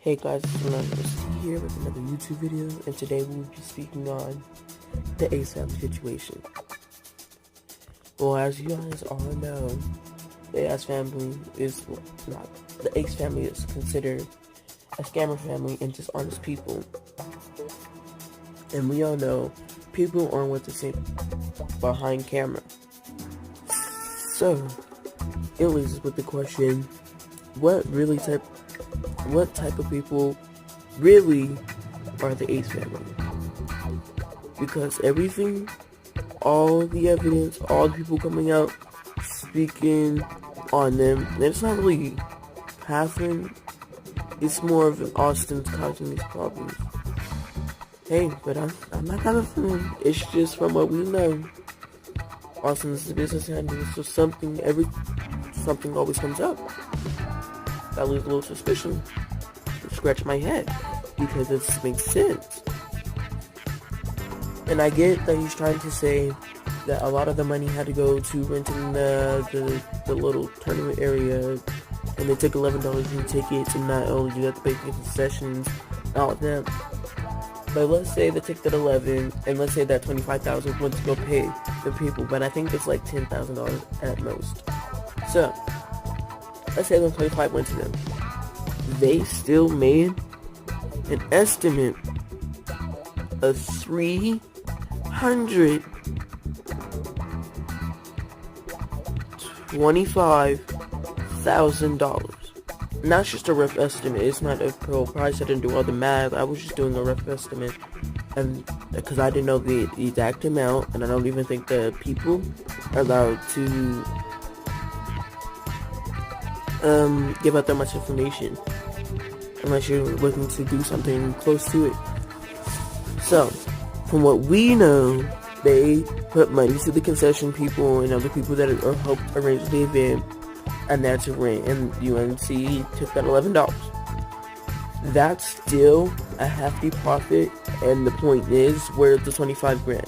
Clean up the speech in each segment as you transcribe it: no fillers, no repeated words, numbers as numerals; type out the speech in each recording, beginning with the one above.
Hey guys, it's Anonymous here with another YouTube video, and today we will be speaking on the Ace family situation. Well, as you guys all know, the Ace family is not the Ace family is considered a scammer family and dishonest people. And we all know people aren't what they say behind camera. So it leaves us with the question: what type of people really are the Ace family? Because everything, all the evidence, all the people coming out speaking on them, it's not really Catherine. It's more of an Austin's causing these problems. Hey, but I'm not kind of feeling. It's just from what we know. Austin's the business handler, so something always comes up. That leaves a little suspicion. Scratch my head because it makes sense. And I get that he's trying to say that a lot of the money had to go to renting the little tournament area, and they took $11 in tickets, and not only you have to pay for concessions, all of them. But let's say they took that 11, and let's say that 25,000 went to go pay the people, but I think it's like $10,000 at most. So let's say the 25 went to them. They still made an estimate of $325,000. And that's just a rough estimate. It's not a real price. I didn't do all the math. I was just doing a rough estimate, and because I didn't know the exact amount, and I don't even think the people are allowed to give out that much information unless you're looking to do something close to it. So, from what we know, they put money to the concession people and other people that are helped arrange the event, and that's rent, and UNC took that $11. That's still a hefty profit, and the point is, where's the 25 grand?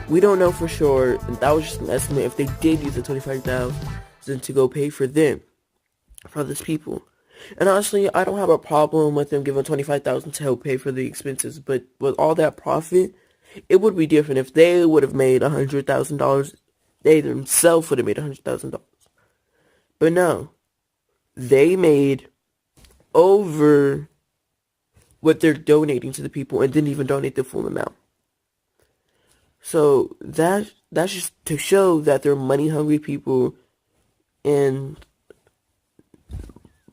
We don't know for sure, and that was just an estimate if they did use the 25,000 to go pay for them, for these people. And honestly, I don't have a problem with them giving 25,000 to help pay for the expenses, but with all that profit, it would be different if they would have made $100,000. They themselves would have made $100,000. But no, they made over what they're donating to the people and didn't even donate the full amount. So that's just to show that they're money hungry people, and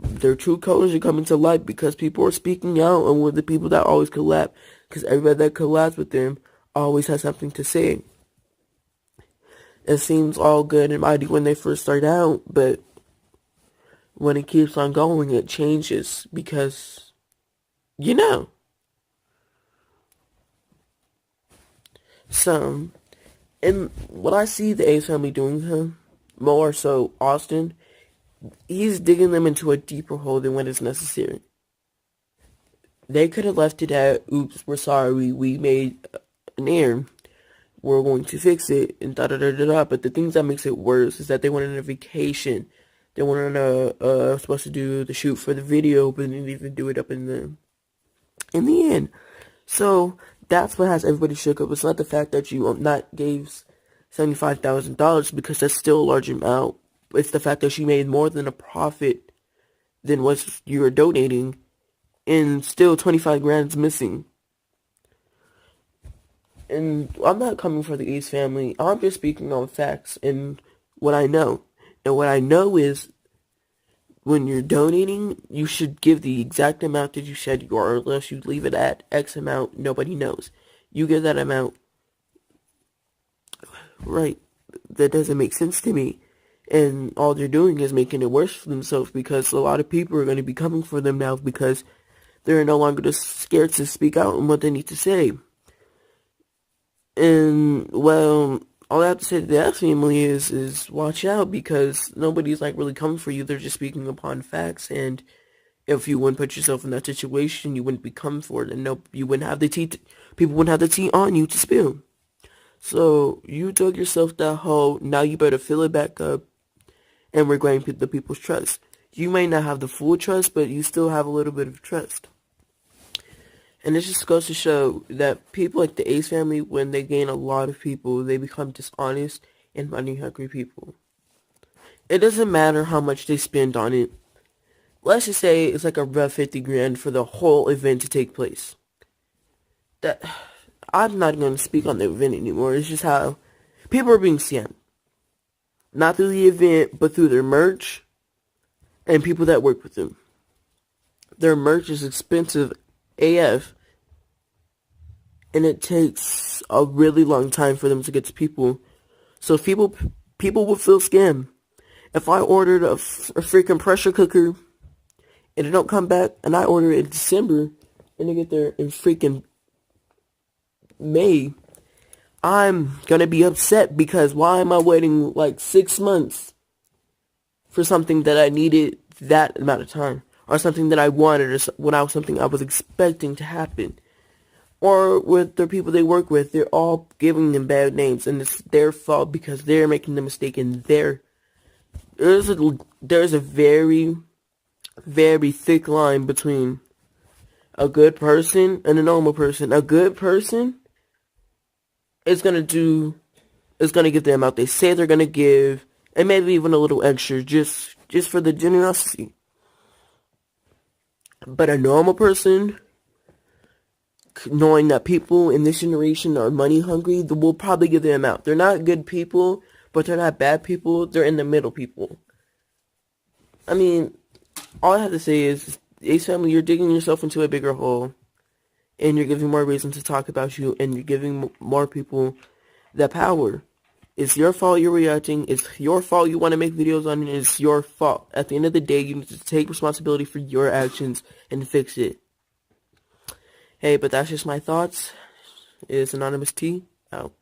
their true colors are coming to light because people are speaking out, and we're the people that always collab, because everybody that collabs with them always has something to say. It seems all good and mighty when they first start out, but when it keeps on going, it changes because, you know. So, and what I see the Ace family doing to him, more so Austin, he's digging them into a deeper hole than what is necessary. They could have left it at, oops, we're sorry, we made an error, we're going to fix it, and da-da-da-da-da. But the things that makes it worse is that they went on a vacation. They went on supposed to do the shoot for the video, but didn't even do it up in the end. So that's what has everybody shook up. It's not the fact that you not gave $75,000, because that's still a large amount. It's the fact that she made more than a profit than what you were donating, and still 25 grand's missing. And I'm not coming for the Ace family. I'm just speaking on facts and what I know. And what I know is, when you're donating, you should give the exact amount that you said you are, unless you leave it at X amount, nobody knows. You give that amount. Right. That doesn't make sense to me. And all they're doing is making it worse for themselves, because a lot of people are going to be coming for them now because they're no longer just scared to speak out on what they need to say. And, well, all I have to say to that family is watch out, because nobody's like really coming for you. They're just speaking upon facts, and if you wouldn't put yourself in that situation, you wouldn't be coming for it, and you wouldn't have the tea. People wouldn't have the tea on you to spill. So you dug yourself that hole. Now you better fill it back up and regain the people's trust. You may not have the full trust, but you still have a little bit of trust. And this just goes to show that people like the Ace family, when they gain a lot of people, they become dishonest and money-hungry people. It doesn't matter how much they spend on it. Let's just say it's like a rough 50 grand for the whole event to take place. That I'm not going to speak on the event anymore. It's just how people are being scammed. Not through the event, but through their merch and people that work with them. Their merch is expensive AF, and it takes a really long time for them to get to people. So people will feel scammed. If I ordered a freaking pressure cooker and it don't come back, and I order it in December and it get there in freaking May, I'm gonna be upset because why am I waiting like 6 months for something that I needed that amount of time, or something that I wanted, or something I was expecting to happen? Or with the people they work with, they're all giving them bad names, and it's their fault because they're making the mistake in there's a very, very thick line between a good person and a normal person. A good person is gonna give the amount they say they're gonna give, and maybe even a little extra, just for the generosity. But a normal person, knowing that people in this generation are money hungry, will probably give the amount. They're not good people, but they're not bad people. They're in the middle people. I mean, all I have to say is, Ace family, you're digging yourself into a bigger hole, and you're giving more reason to talk about you, and you're giving more people the power. It's your fault you're reacting. It's your fault you want to make videos on it. It's your fault. At the end of the day, you need to take responsibility for your actions and fix it. Hey, but that's just my thoughts. It's Anonymous T, out.